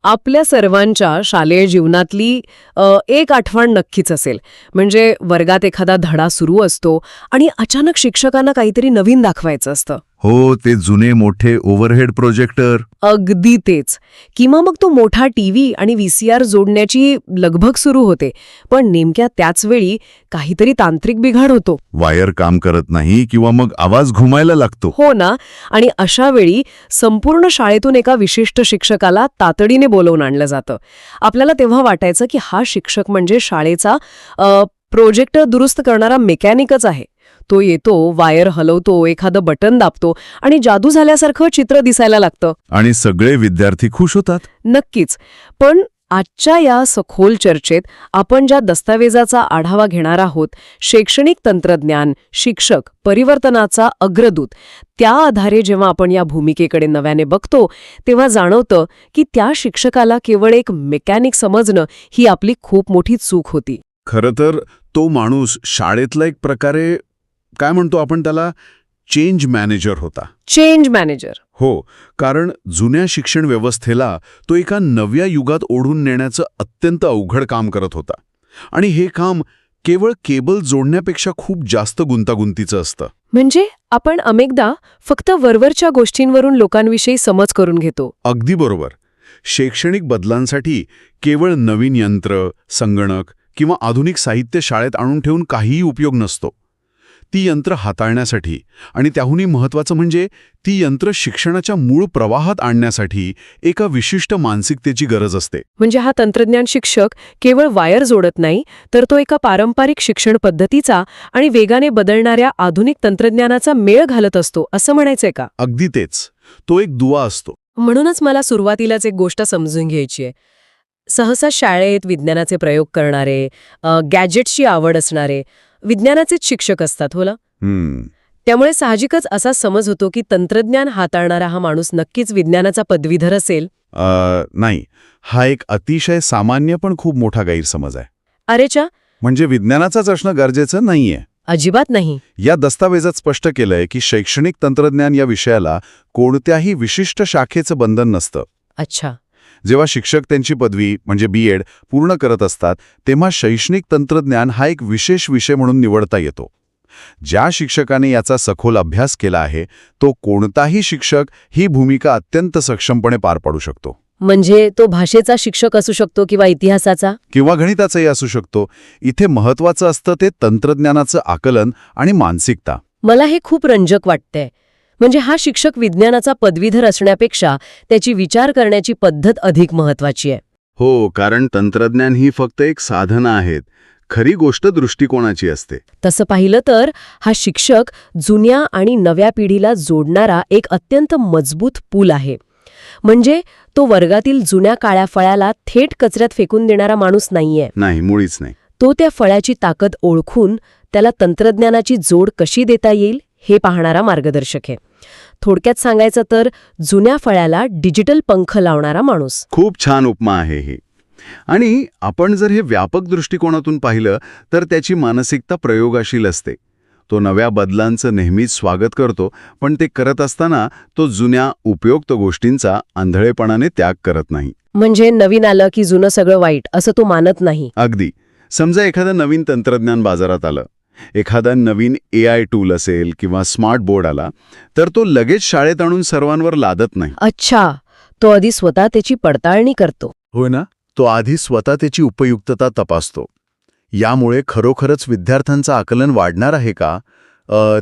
आपल्या सर्वांच्या शालेय जीवनातली एक आठवण नक्कीच असेल. म्हणजे वर्गात एखादा धडा सुरू असतो आणि अचानक शिक्षकांना काहीतरी नवीन दाखवायचं असतं. हो, ते जुने मोठे ओव्हरहेड प्रोजेक्टर. अगदी तेच. किंवा मग तो मोठा टीव्ही आणि व्हीसीआर जोडण्याची लगबग सुरू होते. पण नेमक्या त्याच वेळी काहीतरी तांत्रिक बिघाड होतो. वायर काम करत नाही किंवा मग आवाज घुमायला लागतो. हो ना. आणि अशा वेळी संपूर्ण शाळेतून एका विशिष्ट शिक्षकाला तातडीने बोलवून आणलं जातं. आपल्याला तेव्हा वाटायचं की हा शिक्षक म्हणजे शाळेचा प्रोजेक्टर दुरुस्त करणारा मेकॅनिकच आहे. तो येतो, वायर हलवतो, एखादं बटन दाबतो आणि जादू झाल्यासारखं चित्र दिसायला लागतं. आणि सगळे विद्यार्थी खुश होतात. नक्कीच. पण आजच्या या सखोल चर्चेत आपण ज्या दस्तावेजाचा आढावा घेणार आहोत, शैक्षणिक तंत्रज्ञान, शिक्षक, परिवर्तनाचा अग्रदूत, त्या आधारे जेव्हा आपण या भूमिकेकडे नव्याने बघतो, तेव्हा जाणवतं की त्या शिक्षकाला केवळ एक मेकॅनिक समजणं ही आपली खूप मोठी चूक होती. खरं तर तो माणूस शाळेतला एक प्रकारे काय म्हणतो आपण त्याला, चेंज मॅनेजर होता. Change manager. हो, कारण जुन्या शिक्षण व्यवस्थेला तो एका नव्या युगात ओढून नेण्याचं अत्यंत अवघड काम करत होता. आणि हे काम केवळ केबल जोडण्यापेक्षा खूप जास्त गुंतागुंतीचं असतं. म्हणजे आपण अनेकदा फक्त वरवरच्या गोष्टींवरून लोकांविषयी समज करून घेतो. अगदी बरोबर. शैक्षणिक बदलांसाठी केवळ नवीन यंत्र, संगणक किंवा आधुनिक साहित्य शाळेत आणून ठेवून काहीही उपयोग नसतो. ती यंत्र हाताळण्यासाठी आणि त्याहूनही महत्त्वाचं म्हणजे ती यंत्र शिक्षणाच्या मूळ प्रवाहात आणण्यासाठी एका विशिष्ट मानसिकतेची गरज असते. म्हणजे हा तंत्रज्ञान शिक्षक केवळ वायर जोडत नाही, तर तो एका पारंपरिक शिक्षण पद्धतीचा आणि वेगाने बदलणाऱ्या आधुनिक तंत्रज्ञानाचा मेळ घालत असतो, असं म्हणायचंय का? अगदी तेच. तो एक दुवा असतो. म्हणूनच मला सुरुवातीलाच एक गोष्ट समजून घ्यायची आहे. सहसा शाळेत विज्ञानाचे प्रयोग करणारे, गॅजेट्सची आवड असणारे विज्ञानाचेच शिक्षक असतात, हो ना? त्यामुळे साहजिकच असा समज होतो की तंत्रज्ञान हाताळणारा हा माणूस नक्कीच विज्ञानाचा पदवीधर असेल. नाही, हा एक अतिशय सामान्य पण खूप मोठा गैरसमज आहे. अरेच्या. म्हणजे विज्ञानाचाच असणं गरजेचं नाहीये. अजिबात नाही. या दस्तावेजात स्पष्ट केलंय की शैक्षणिक तंत्रज्ञान या विषयाला कोणत्याही विशिष्ट शाखेचं बंधन नसतं. अच्छा. जेव्हा शिक्षक त्यांची पदवी म्हणजे बीएड पूर्ण करत असतात, तेव्हा शैक्षणिक तंत्रज्ञान हा एक विशेष विषय म्हणून निवडता येतो. ज्या शिक्षकाने याचा सखोल अभ्यास केला आहे, तो कोणताही शिक्षक ही भूमिका अत्यंत सक्षमपणे पार पाडू शकतो. म्हणजे तो भाषेचा शिक्षक असू शकतो किंवा इतिहासाचा किंवा गणिताचाही असू शकतो. इथे महत्त्वाचं असतं ते तंत्रज्ञानाचं आकलन आणि मानसिकता. मला हे खूप रंजक वाटतंय. म्हणजे हा शिक्षक विज्ञानाचा पदवीधर असण्यापेक्षा त्याची विचार करण्याची पद्धत अधिक महत्वाची आहे. हो, कारण तंत्रज्ञान ही फक्त एक साधनं आहेत. खरी गोष्ट दृष्टिकोनाची असते. तसं पाहिलं तर हा शिक्षक जुन्या आणि नव्या पिढीला जोडणारा एक अत्यंत मजबूत पूल आहे. म्हणजे तो वर्गातील जुन्या काळ्या फळ्याला थेट कचऱ्यात फेकून देणारा माणूस नाहीये. नाही, मुळीच नाही. तो त्या फळ्याची ताकद ओळखून त्याला तंत्रज्ञानाची जोड कशी देता येईल हे पाहणारा मार्गदर्शक आहे. थोडक्यात सांगायचं तर जुन्या फळ्याला डिजिटल पंख लावणारा माणूस. खूप छान उपमा आहे ही. आणि आपण जर हे व्यापक दृष्टिकोनातून पाहिलं तर त्याची मानसिकता प्रयोगाशील असते. तो नव्या बदलांचं नेहमीच स्वागत करतो, पण ते करत असताना तो जुन्या उपयुक्त गोष्टींचा आंधळेपणाने त्याग करत नाही. म्हणजे नवीन आलं की जुनं सगळं वाईट असं तो मानत नाही. अगदी. समजा एखादं नवीन तंत्रज्ञान बाजारात आलं, एखादा नवीन AI टूल असेल किंवा स्मार्ट बोर्ड आला, तर तो लगेच शाळेत आणून सर्वांवर लादत नाही. अच्छा. तो आधी स्वतः त्याची पडताळणी करतो. होय ना? तो आधी स्वतः त्याची उपयुक्तता तपासतो. यामुळे खरोखरच विद्यार्थ्यांचं आकलन वाढणार आहे का,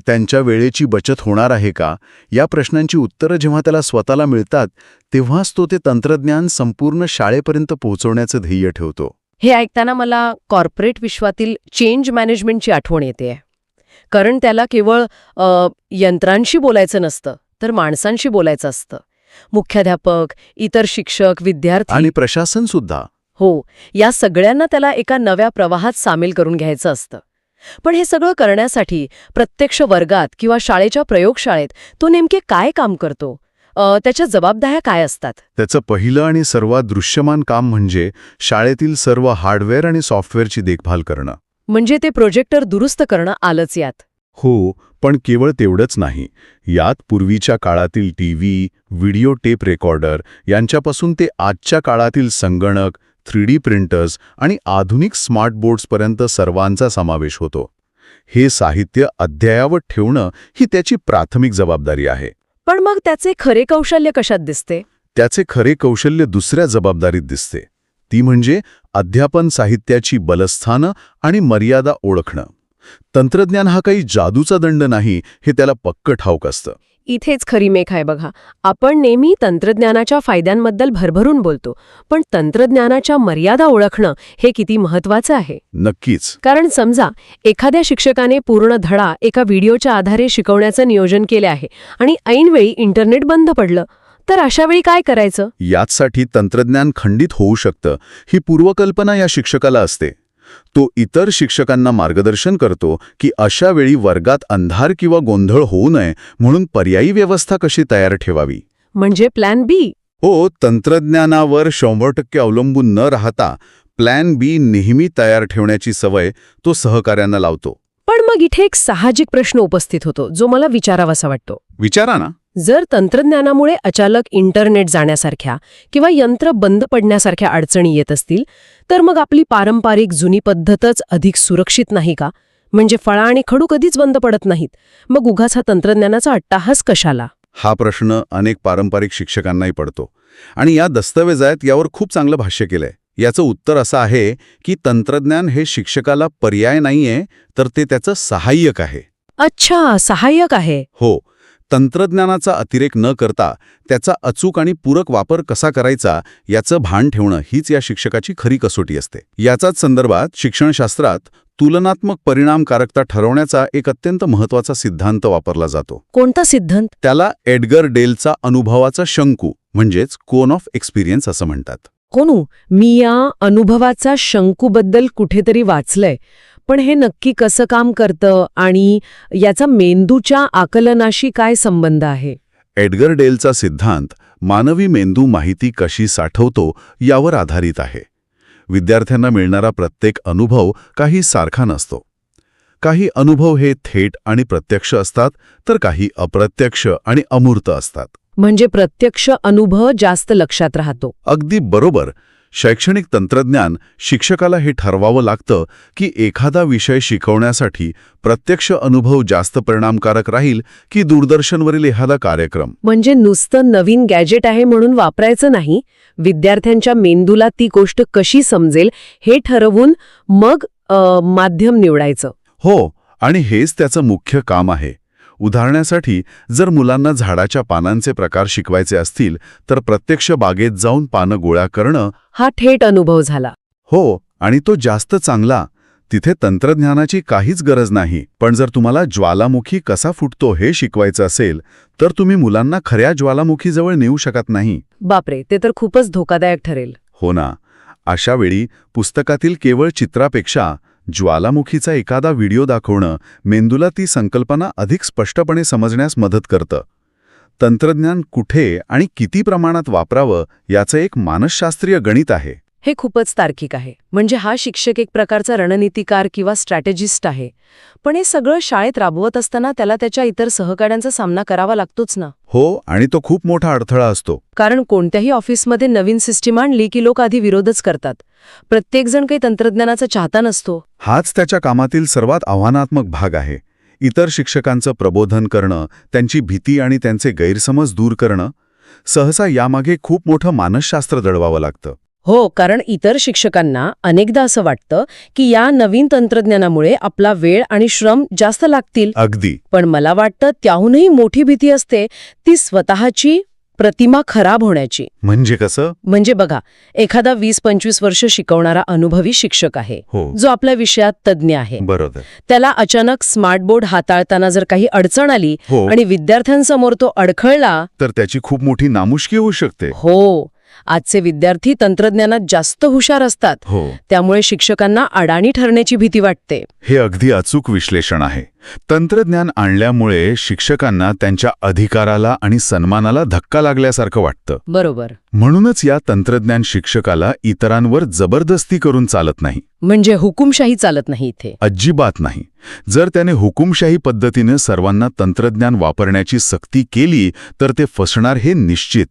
त्यांच्या वेळेची बचत होणार आहे का, या प्रश्नांची उत्तरं जेव्हा त्याला स्वतःला मिळतात, तेव्हाच तो ते तंत्रज्ञान संपूर्ण शाळेपर्यंत पोहोचवण्याचं ध्येय ठेवतो. हे ऐकताना मला कॉर्पोरेट विश्वातील चेंज मॅनेजमेंटची आठवण येते. कारण त्याला केवळ यंत्रांशी बोलायचं नसतं, तर माणसांशी बोलायचं असतं. मुख्याध्यापक, इतर शिक्षक, विद्यार्थी आणि प्रशासन सुद्धा. हो, या सगळ्यांना त्याला एका नव्या प्रवाहात सामील करून घ्यायचं असतं. पण हे सगळं करण्यासाठी प्रत्यक्ष वर्गात किंवा शाळेच्या प्रयोगशाळेत तो नेमके काय काम करतो, त्याच्या जबाबदाऱ्या काय असतात? त्याचं पहिलं आणि सर्वात दृश्यमान काम म्हणजे शाळेतील सर्व हार्डवेअर आणि सॉफ्टवेअरची देखभाल करणं. म्हणजे ते प्रोजेक्टर दुरुस्त करणं आलंच यात. हो, पण केवळ तेवढंच नाही, यात पूर्वीच्या काळातील टीव्ही, व्हिडिओ टेप रेकॉर्डर यांच्यापासून ते आजच्या काळातील संगणक, 3D प्रिंटर्स आणि आधुनिक स्मार्ट बोर्ड्सपर्यंत सर्वांचा समावेश होतो. हे साहित्य अद्ययावत ठेवणं ही त्याची प्राथमिक जबाबदारी आहे. पण मग त्याचे खरे कौशल्य कशात दिसते? त्याचे खरे कौशल्य दुसऱ्या जबाबदारीत दिसते. ती म्हणजे अध्यापन साहित्याची बलस्थानं आणि मर्यादा ओळखणं. तंत्रज्ञान हा काही जादूचा दंड नाही हे त्याला पक्क ठाऊक असतं. इथेच खरी मेख आहे बघा. आपण नेहमी तंत्रज्ञानाच्या फायद्यांबद्दल भरभरून बोलतो, पण तंत्रज्ञानाच्या मर्यादा ओळखणं हे किती महत्वाचं आहे. नक्कीच. कारण समजा एखाद्या शिक्षकाने पूर्ण धडा एका व्हिडिओच्या आधारे शिकवण्याचं नियोजन केले आहे आणि ऐनवेळी इंटरनेट बंद पडलं, तर अशावेळी काय करायचं? याचसाठी तंत्रज्ञान खंडित होऊ शकतं ही पूर्वकल्पना या शिक्षकाला असते. तो इतर शिक्षकांना मार्गदर्शन करतो की अशा वेळी वर्गात अंधार किंवा गोंधळ होऊ नये म्हणून पर्यायी व्यवस्था कशी तयार ठेवावी. म्हणजे प्लॅन बी. हो, तंत्रज्ञानावर 100% अवलंबून न राहता प्लॅन बी नेहमी तयार ठेवण्याची सवय तो सहकाऱ्यांना लावतो. पण मग इथे एक साहजिक प्रश्न उपस्थित होतो जो मला विचारावासा वाटतो. विचारा ना. जर तंत्रज्ञानामुळे अचानक इंटरनेट जाण्यासारख्या किंवा यंत्र बंद पडण्यासारख्या अडचणी येत असतील, तर मग आपली पारंपरिक जुनी पद्धतच अधिक सुरक्षित नाही का? म्हणजे फळा आणि खडू कधीच बंद पडत नाहीत, मग उगाच हा तंत्रज्ञानाचा अट्टाहास कशाला? हा प्रश्न अनेक पारंपरिक शिक्षकांनाही पडतो आणि या दस्तऐवजात यावर खूप चांगलं भाष्य केलंय. याचं उत्तर असं आहे की तंत्रज्ञान हे शिक्षकाला पर्याय नाहीये, तर ते त्याचं सहाय्यक आहे. अच्छा, सहाय्यक आहे. हो, तंत्रज्ञानाचा अतिरेक न करता त्याचा अचूक आणि पूरक वापर कसा करायचा याचं भान ठेवणं हीच या शिक्षकाची खरी कसोटी असते. याचाच संदर्भात शिक्षणशास्त्रात तुलनात्मक परिणामकारकता ठरवण्याचा एक अत्यंत महत्त्वाचा सिद्धांत वापरला जातो. कोणता सिद्धांत? त्याला एडगर डेलचा अनुभवाचा शंकू म्हणजेच कोन ऑफ एक्सपिरियन्स असं म्हणतात. कोणू? मी या अनुभवाचा शंकूबद्दल कुठेतरी वाचलंय, पण हे नक्की कसं काम करतं आणि याचा मेंदूच्या आकलनाशी काय संबंध आहे? एडगर डेलचा सिद्धांत मानवी मेंदू माहिती कशी साठवतो यावर आधारित आहे. विद्यार्थ्यांना मिळणारा प्रत्येक अनुभव काही सारखा नसतो. काही अनुभव हे थेट आणि प्रत्यक्ष असतात, तर काही अप्रत्यक्ष आणि अमूर्त असतात. म्हणजे प्रत्यक्ष अनुभव जास्त लक्षात राहतो. अगदी बरोबर. शैक्षणिक तंत्रज्ञान शिक्षकाला हे ठरवावं लागतं की एखादा विषय शिकवण्यासाठी प्रत्यक्ष अनुभव जास्त परिणामकारक राहील की दूरदर्शनवरील एखादा कार्यक्रम. म्हणजे नुसतं नवीन गॅजेट आहे म्हणून वापरायचं नाही, विद्यार्थ्यांच्या मेंदूला ती गोष्ट कशी समजेल हे ठरवून मग माध्यम निवडायचं. हो, आणि हेच त्याचं मुख्य काम आहे. उदाहरणासाठी जर मुलांना झाडाच्या पानांचे प्रकार शिकवायचे असतील तर प्रत्यक्ष बागेत जाऊन पानं गोळा करणं हा थेट अनुभव झाला. हो, आणि तो जास्त चांगला. तिथे तंत्रज्ञानाची काहीच गरज नाही. पण जर तुम्हाला ज्वालामुखी कसा फुटतो हे शिकवायचं असेल तर तुम्ही मुलांना खऱ्या ज्वालामुखीजवळ नेऊ शकत नाही. बापरे, ते तर खूपच धोकादायक ठरेल. हो ना. अशा वेळी पुस्तकातील केवळ चित्रापेक्षा ज्वालामुखीचा एखादा व्हिडिओ दाखवणं मेंदूला ती संकल्पना अधिक स्पष्टपणे समजण्यास मदत करतं. तंत्रज्ञान कुठे आणि किती प्रमाणात वापरावं याचं एक मानसशास्त्रीय गणित आहे. हे खूपच तार्किक आहे. म्हणजे हा शिक्षक एक प्रकारचा रणनीतिकार किंवा स्ट्रॅटेजिस्ट आहे. पण हे सगळं शाळेत राबवत असताना त्याला त्याच्या इतर सहकाऱ्यांचा सामना करावा लागतोच ना. हो, आणि तो खूप मोठा अडथळा असतो. कारण कोणत्याही ऑफिसमध्ये नवीन सिस्टीम आणली की लोक आधी विरोधच करतात. प्रत्येकजण काही तंत्रज्ञानाचा चाहता नसतो. हाच त्याच्या कामातील सर्वात आव्हानात्मक भाग आहे. इतर शिक्षकांचं प्रबोधन करणं, त्यांची भीती आणि त्यांचे गैरसमज दूर करणं. सहसा यामागे खूप मोठं मानसशास्त्र दडवावं लागतं. हो, कारण इतर शिक्षकांना अनेकदा असं वाटतं की या नवीन तंत्रज्ञानामुळे आपला वेळ आणि श्रम जास्त लागतील. अगदी. पण मला वाटतं त्याहूनही मोठी भीती असते ती स्वतःची प्रतिमा खराब होण्याची. म्हणजे कसं? म्हणजे बघा, एखादा 20-25 वर्ष शिकवणारा अनुभवी शिक्षक आहे, हो, जो आपल्या विषयात तज्ज्ञ आहे. बरोबर. त्याला अचानक स्मार्ट बोर्ड हाताळताना जर काही अडचण आली हो, आणि विद्यार्थ्यांसमोर तो अडखळला तर त्याची खूप मोठी नामुष्की होऊ शकते. हो, आजचे विद्यार्थी तंत्रज्ञानात जास्त हुशार असतात. हो, त्यामुळे शिक्षकांना अडाणी ठरण्याची भीती वाटते. हे अगदी अचूक विश्लेषण आहे. तंत्रज्ञान आणल्यामुळे शिक्षकांना त्यांच्या अधिकाराला आणि सन्मानाला धक्का लागल्यासारखं वाटतं. बरोबर. म्हणूनच या तंत्रज्ञान शिक्षकाला इतरांवर जबरदस्ती करून चालत नाही. म्हणजे हुकुमशाही चालत नाही इथे. अजिबात नाही. जर त्याने हुकुमशाही पद्धतीने सर्वांना तंत्रज्ञान वापरण्याची सक्ती केली तर ते फसणार हे निश्चित.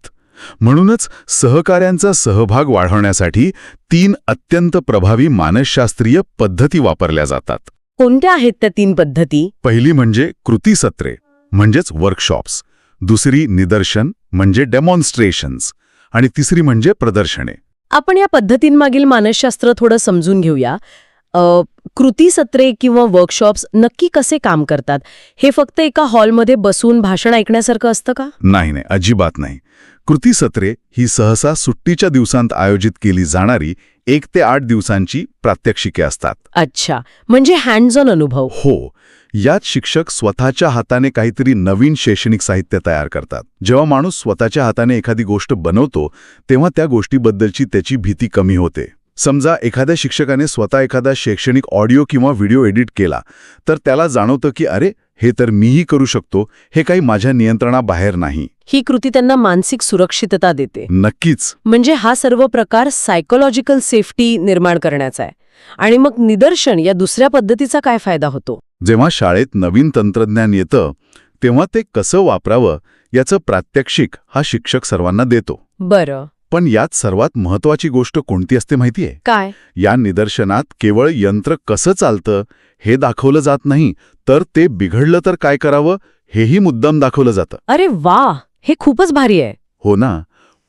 म्हणूनच सहकाऱ्यांचा सहभाग वाढवण्यासाठी 3 अत्यंत प्रभावी मानसशास्त्रीय पद्धती वापरल्या जातात. कोणत्या आहेत त्या 3 पद्धती? पहिली म्हणजे कृतीसत्रे म्हणजेच वर्कशॉप्स, दुसरी निदर्शन म्हणजे डेमॉन्स्ट्रेशन्स आणि तिसरी म्हणजे प्रदर्शने. आपण या पद्धतींमागील मानसशास्त्र थोडं समजून घेऊया. कृतीसत्रे किंवा वर्कशॉप्स नक्की कसे काम करतात? हे फक्त एका हॉलमध्ये बसून भाषण ऐकण्यासारखं असतं का? नाही, अजिबात नाही. कृतीसत्रे ही सहसा सुट्टीच्या दिवसांत आयोजित केली जाणारी 1 ते 8 दिवसांची प्रात्यक्षिके असतात. अच्छा, म्हणजे हँड्स ऑन अनुभव. हो, यात शिक्षक स्वतःच्या हाताने काहीतरी नवीन शैक्षणिक साहित्य तयार करतात. जेव्हा माणूस स्वतःच्या हाताने एखादी गोष्ट बनवतो तेव्हा त्या गोष्टीबद्दलची त्याची भीती कमी होते. समजा एखाद्या शिक्षकाने स्वतः एखादा शैक्षणिक ऑडिओ किंवा व्हिडिओ एडिट केला तर त्याला जाणवतं की अरे, हे तर मीही करू शकतो, हे काही माझ्या नियंत्रणाबाहेर नाही. ही कृती त्यांना मानसिक सुरक्षितता देते. नक्कीच. म्हणजे हा सर्व प्रकार सायकोलॉजिकल सेफ्टी निर्माण करण्याचा आहे. आणि मग निदर्शन या दुसऱ्या पद्धतीचा काय फायदा होतो? जेव्हा शाळेत नवीन तंत्रज्ञान येतं तेव्हा ते कसं वापरावं याचं प्रात्यक्षिक हा शिक्षक सर्वांना देतो. बरं. पण यात सर्वात महत्वाची गोष्ट कोणती असते माहितीये? काय? या निदर्शनात केवळ यंत्र कसं चालतं हे दाखवलं जात नाही, तर ते बिघडलं तर काय करावं हेही मुद्दाम दाखवलं जातं. अरे वा, हे खूपच भारी आहे. हो ना.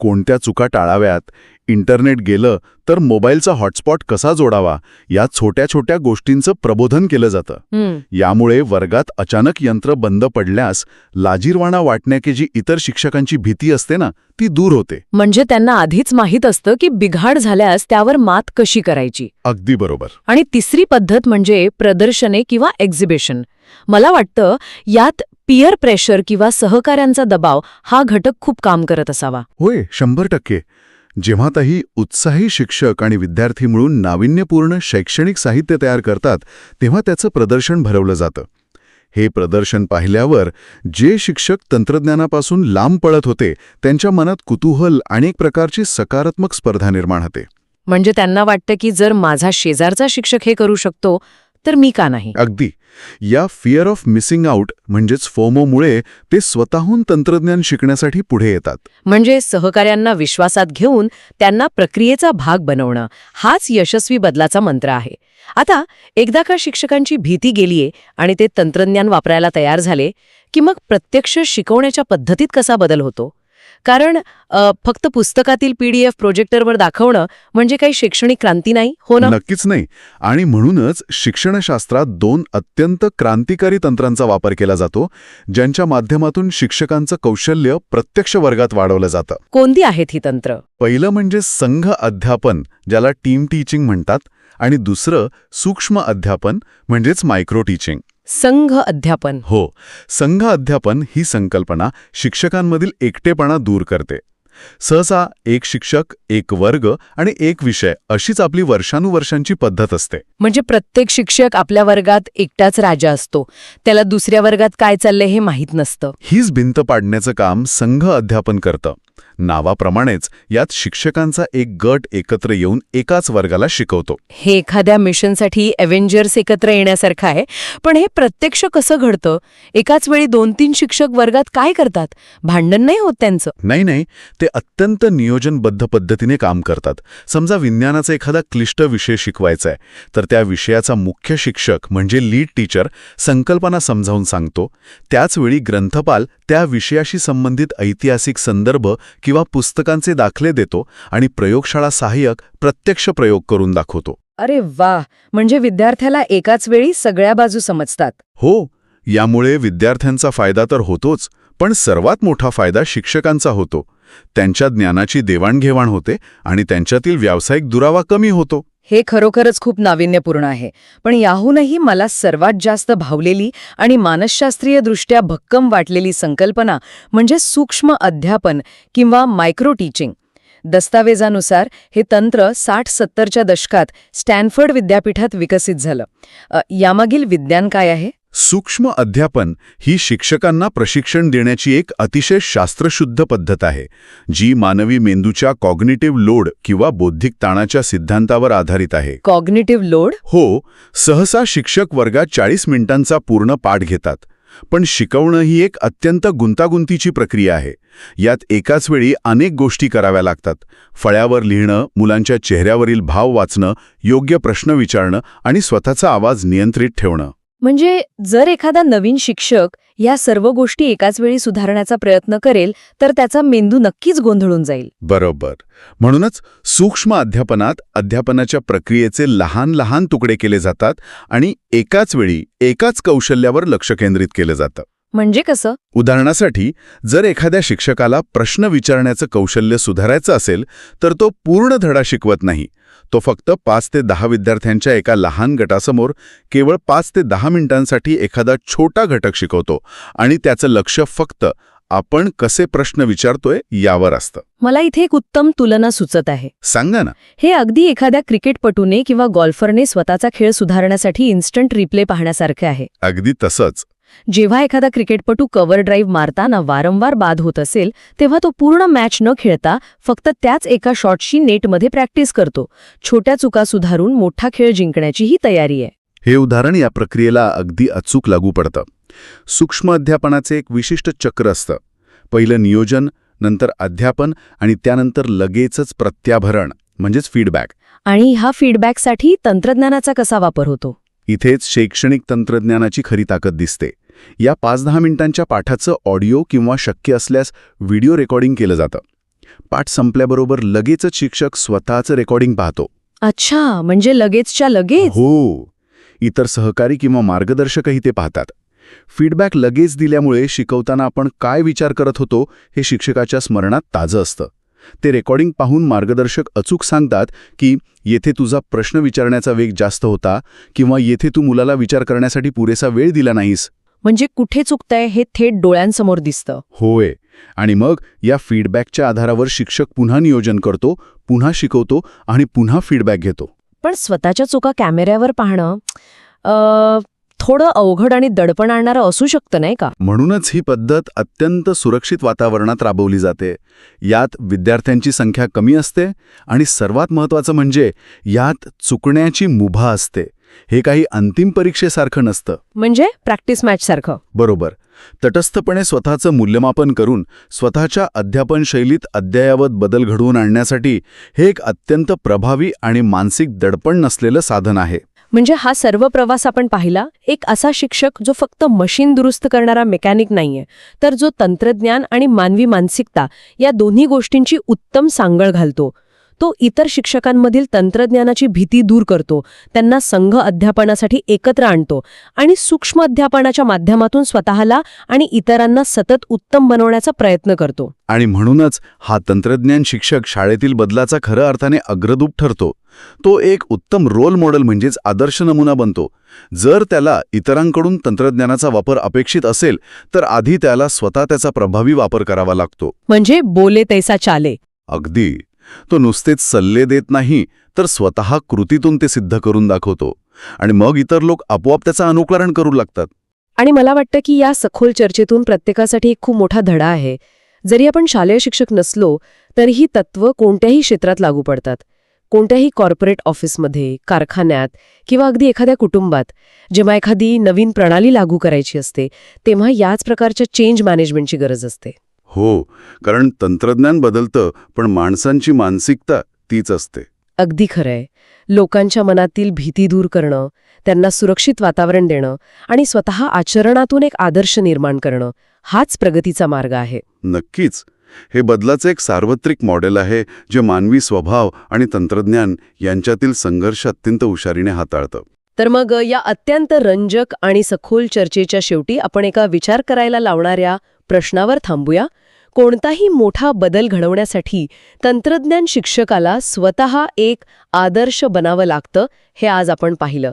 कोणत्या चुका टाळाव्यात, इंटरनेट गेलं तर मोबाईलचा हॉटस्पॉट कसा जोडावा, या छोट्या छोट्या गोष्टींचं प्रबोधन केलं जातं. यामुळे वर्गात अचानक यंत्र बंद पडल्यास लाजिरवाणा वाटण्याची इतर शिक्षकांची भीती असते ना, ती दूर होते. म्हणजे त्यांना आधीच माहीत असतं की बिघाड झाल्यास त्यावर मात कशी करायची. अगदी बरोबर. आणि तिसरी पद्धत म्हणजे प्रदर्शने किंवा एक्झिबिशन. मला वाटतं यात पियर प्रेशर किंवा सहकाऱ्यांचा दबाव हा घटक खूप काम करत असावा. होय, 100%. जेव्हा काही उत्साही शिक्षक आणि विद्यार्थी मिळून नाविन्यपूर्ण शैक्षणिक साहित्य तयार करतात तेव्हा त्याचं प्रदर्शन भरवलं जातं. हे प्रदर्शन पाहिल्यावर जे शिक्षक तंत्रज्ञानापासून लांब पळत होते त्यांच्या मनात कुतूहल आणि एक प्रकारची सकारात्मक स्पर्धा निर्माण होते. म्हणजे त्यांना वाटतं की जर माझा शेजारचा शिक्षक हे करू शकतो तर मी का नाही. अगदी. या फिअर ऑफ मिसिंग आउट म्हणजेच फोमोमुळे ते स्वतःहून तंत्रज्ञान शिकण्यासाठी पुढे येतात. म्हणजे सहकाऱ्यांना विश्वासात घेऊन त्यांना प्रक्रियेचा भाग बनवणं हाच यशस्वी बदलाचा मंत्र आहे. आता एकदा का शिक्षकांची भीती गेलीये आणि ते तंत्रज्ञान वापरायला तयार झाले की मग प्रत्यक्ष शिकवण्याच्या पद्धतीत कसा बदल होतो? कारण फक्त पुस्तकातील PDF प्रोजेक्टरवर दाखवणं म्हणजे काही शैक्षणिक क्रांती नाही, हो ना? नक्कीच नाही. आणि म्हणूनच शिक्षणशास्त्रात 2 अत्यंत क्रांतिकारी तंत्रांचा वापर केला जातो ज्यांच्या माध्यमातून शिक्षकांचं कौशल्य प्रत्यक्ष वर्गात वाढवलं जातं. कोणती आहेत ही तंत्र? पहिलं म्हणजे संघ अध्यापन, ज्याला टीम टीचिंग म्हणतात, आणि दुसरं सूक्ष्म अध्यापन म्हणजेच मायक्रो टीचिंग. संघ अध्यापन. हो, संघ अध्यापन ही संकल्पना शिक्षकांमधील एकटेपणा दूर करते. सहसा एक शिक्षक, एक वर्ग आणि एक विषय अशीच आपली वर्षानुवर्षांची पद्धत असते. म्हणजे प्रत्येक शिक्षक आपल्या वर्गात एकटाच राजा असतो, त्याला दुसऱ्या वर्गात काय चाललंय हे माहीत नसतं. हीच भिंत पाडण्याचं काम संघ अध्यापन करतं. नावाप्रमाणेच यात शिक्षकांचा एक गट एकत्र येऊन एकाच वर्गाला शिकवतो. हे एखाद्या मिशनसाठी एव्हेंजर्स एकत्र येण्यासारखं आहे. पण हे प्रत्यक्ष कसं घडतं? एकाच वेळी 2-3 शिक्षक वर्गात काय करतात? भांडण नाही होत त्यांचं? नाही, ते अत्यंत नियोजनबद्ध पद्धतीने काम करतात. समजा विज्ञानाचा एखादा क्लिष्ट विषय शिकवायचा आहे तर त्या विषयाचा मुख्य शिक्षक म्हणजे लीड टीचर संकल्पना समजावून सांगतो. त्याचवेळी ग्रंथपाल त्या विषयाशी संबंधित ऐतिहासिक संदर्भ किंवा पुस्तकांचे दाखले देतो आणि प्रयोगशाळा सहाय्यक प्रत्यक्ष प्रयोग करून दाखवतो. अरे वा, म्हणजे विद्यार्थ्याला एकाच वेळी सगळ्या बाजू समजतात. हो, यामुळे विद्यार्थ्यांचा फायदा तर होतोच, पण सर्वात मोठा फायदा शिक्षकांचा होतो. त्यांच्या ज्ञानाची देवाणघेवाण होते आणि त्यांच्यातील व्यावसायिक दुरावा कमी होतो. हे खरोखरच खूप नाविन्यपूर्ण आहे. पण याहूनही मला सर्वात जास्त भावलेली आणि मानसशास्त्रीयदृष्ट्या भक्कम वाटलेली संकल्पना म्हणजे सूक्ष्म अध्यापन किंवा मायक्रो टीचिंग. दस्तावेजानुसार हे तंत्र 60-70च्या दशकात स्टॅनफर्ड विद्यापीठात विकसित झालं. यामागील विज्ञान काय आहे? सूक्ष्म अध्यापन ही शिक्षकांना प्रशिक्षण देण्याची एक अतिशय शास्त्रशुद्ध पद्धत आहे, जी मानवी मेंदूच्या कॉग्निटिव्ह लोड किंवा बौद्धिक ताणाच्या सिद्धांतावर आधारित आहे. Cognitive load? हो, सहसा शिक्षक वर्गात 40 मिनिटांचा पूर्ण पाठ घेतात. पण शिकवणं ही एक अत्यंत गुंतागुंतीची प्रक्रिया आहे. यात एकाच वेळी अनेक गोष्टी कराव्या लागतात. फळ्यावर लिहिणं, मुलांच्या चेहऱ्यावरील भाव वाचणं, योग्य प्रश्न विचारणं आणि स्वतःचा आवाज नियंत्रित ठेवणं. म्हणजे जर एखादा नवीन शिक्षक या सर्व गोष्टी एकाच वेळी सुधारण्याचा प्रयत्न करेल तर त्याचा मेंदू नक्कीच गोंधळून जाईल. बरोबर. म्हणूनच सूक्ष्म अध्यापनात अध्यापनाच्या प्रक्रियेचे लहान लहान तुकडे केले जातात आणि एकाच वेळी एकाच कौशल्यावर लक्ष केंद्रित केलं जातं. म्हणजे कसं? उदाहरणासाठी, जर एखाद्या शिक्षकाला प्रश्न विचारण्याचं कौशल्य सुधारायचं असेल तर तो पूर्ण धडा शिकवत नाही. तो फक्त 5 ते 10 विद्यार्थ्यांच्या एका लहान गटासमोर केवळ 5 ते 10 मिनिटांसाठी एखादा छोटा घटक शिकवतो आणि त्याचं लक्ष फक्त आपण कसे प्रश्न विचारतोय यावर असतं. मला इथे एक उत्तम तुलना सुचत आहे. सांगा ना. हे अगदी एखाद्या क्रिकेटपटूने किंवा गॉल्फरने स्वतःचा खेळ सुधारण्यासाठी इन्स्टंट रिप्ले पाहण्यासारखे आहे. अगदी तसंच. जेव्हा एखादा क्रिकेटपटू कव्हर ड्राईव्ह मारताना वारंवार बाद होत असेल तेव्हा तो पूर्ण मॅच न खेळता फक्त त्याच एका शॉटशी नेटमध्ये प्रॅक्टिस करतो. छोट्या चुका सुधारून मोठा खेळ जिंकण्याची ही तयारी आहे. हे उदाहरण या प्रक्रियेला अगदी अचूक लागू पडतं. सूक्ष्म अध्यापनाचे एक विशिष्ट चक्र असतं. पहिलं नियोजन, नंतर अध्यापन आणि त्यानंतर लगेचच प्रत्याभरण म्हणजेच फीडबॅक. आणि ह्या फीडबॅकसाठी तंत्रज्ञानाचा कसा वापर होतो? इथेच शैक्षणिक तंत्रज्ञानाची खरी ताकद दिसते. या 5-10 मिनिटांच्या पाठाचं ऑडिओ किंवा शक्य असल्यास व्हिडिओ रेकॉर्डिंग केलं जातं. पाठ संपल्याबरोबर लगेचच शिक्षक स्वतःचं रेकॉर्डिंग पाहतो. अच्छा, म्हणजे लगेचच्या लगेच? हो. इतर सहकारी किंवा मार्गदर्शकही ते पाहतात. फीडबॅक लगेच दिल्यामुळे शिकवताना आपण काय विचार करत होतो हे शिक्षकाच्या स्मरणात ताजं असतं. ते रेकॉर्डिंग पाहून मार्गदर्शक अचूक सांगतात की येथे तुझा प्रश्न विचारण्याचा वेग जास्त होता किंवा येथे तू मुलाला विचार करण्यासाठी पुरेसा वेळ दिला नाहीस. म्हणजे कुठे चुकतंय हे थेट डोळ्यांसमोर दिसतं. होय. आणि मग या फीडबॅकच्या आधारावर शिक्षक पुन्हा नियोजन करतो, पुन्हा शिकवतो आणि पुन्हा फीडबॅक घेतो. पण स्वतःच्या चुका कॅमेऱ्यावर पाहणं थोडं अवघड आणि दडपण आणणारं असू शकतं, नाही का? म्हणूनच ही पद्धत अत्यंत सुरक्षित वातावरणात राबवली जाते. यात विद्यार्थ्यांची संख्या कमी असते आणि सर्वात महत्त्वाचं म्हणजे यात चुकण्याची मुभा असते. हे काही अंतिम परीक्षेसारखं नसतं. म्हणजे प्रॅक्टिस मॅच सारखं. बरोबर. तटस्थपणे स्वतःचं मूल्यमापन करून स्वतःच्या अध्यापन शैलीत अद्ययावत बदल घडवून आणण्यासाठी हे एक अत्यंत प्रभावी आणि मानसिक दडपण नसलेलं साधन आहे. म्हणजे हा सर्व प्रवास आपण पाहिला एक असा शिक्षक जो फक्त मशीन दुरुस्त करणारा मेकॅनिक नाहीये, तर जो तंत्रज्ञान आणि मानवी मानसिकता या दोन्ही गोष्टींची उत्तम सांगड घालतो. तो इतर शिक्षकांमधील तंत्रज्ञानाची भीती दूर करतो, त्यांना संघ अध्यापनासाठी एकत्र आणतो आणि सूक्ष्म अध्यापनाच्या माध्यमातून स्वतःला आणि इतरांना सतत उत्तम बनवण्याचा प्रयत्न करतो. आणि म्हणूनच हा तंत्रज्ञान शिक्षक शाळेतील बदलाचा खऱ्या अर्थाने अग्रदूत ठरतो. तो एक उत्तम रोल मॉडेल म्हणजेच आदर्श नमुना बनतो. जर त्याला इतरांकडून तंत्रज्ञानाचा वापर अपेक्षित असेल तर आधी त्याला स्वतः त्याचा प्रभावी वापर करावा लागतो. म्हणजे बोले तैसा चाले. अगदी. तो नुसतेच सल्ले देत नाही तर स्वतः कृतीतून ते सिद्ध करून दाखवतो आणि मग इतर लोक आपोआप त्याचं अनुकरण करू लागतात. आणि मला वाटतं की या सखोल चर्चेतून प्रत्येकासाठी एक खूप मोठा धडा आहे. जरी आपण शालेय शिक्षक नसलो तरी ही तत्त्व कोणत्याही क्षेत्रात लागू पडतात. कोणत्याही कॉर्पोरेट ऑफिसमध्ये, कारखान्यात किंवा अगदी एखाद्या कुटुंबात जेव्हा एखादी नवीन प्रणाली लागू करायची असते तेव्हा याच प्रकारच्या चेंज मॅनेजमेंटची गरज असते. हो, कारण तंत्रज्ञान बदलतं पण माणसांची मानसिकता तीच असते. अगदी खरंय. लोकांच्या मनातील भीती दूर करणं, त्यांना सुरक्षित वातावरण देणं आणि स्वतः आचरणातून एक आदर्श निर्माण करणं हाच प्रगतीचा मार्ग आहे. नक्कीच. हे बदलाचं एक सार्वत्रिक मॉडेल आहे जे मानवी स्वभाव आणि तंत्रज्ञान यांच्यातील संघर्ष अत्यंत हुशारीने हाताळतं. तर मग या अत्यंत रंजक आणि सखोल चर्चेच्या शेवटी आपण एका विचार करायला लावणाऱ्या प्रश्नावर थांबूया. कोणताही मोठा बदल घडवण्यासाठी तंत्रज्ञान शिक्षकाला स्वतः एक आदर्श बनावं लागतं हे आज आपण पाहिलं.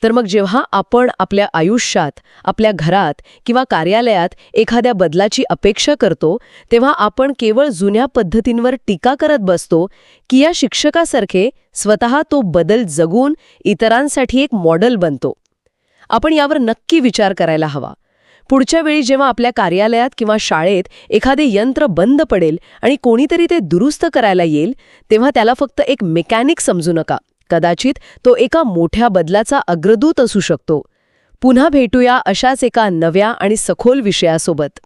तर मग जेव्हा आपण आपल्या आयुष्यात, आपल्या घरात किंवा कार्यालयात एखाद्या बदलाची अपेक्षा करतो, तेव्हा आपण केवळ जुन्या पद्धतींवर टीका करत बसतो की या शिक्षकासारखे स्वतः तो बदल जगून इतरांसाठी एक मॉडेल बनतो. आपण यावर नक्की विचार करायला हवा. पुढच्या वेळी जेव्हा आपल्या कार्यालयात किंवा शाळेत एखादे यंत्र बंद पडेल आणि कोणीतरी ते दुरुस्त करायला येईल, तेव्हा त्याला फक्त एक मेकॅनिक समजू नका. कदाचित तो एका मोठ्या बदलाचा अग्रदूत असू शकतो. पुन्हा भेटूया अशाच एका नव्या आणि सखोल विषयासोबत.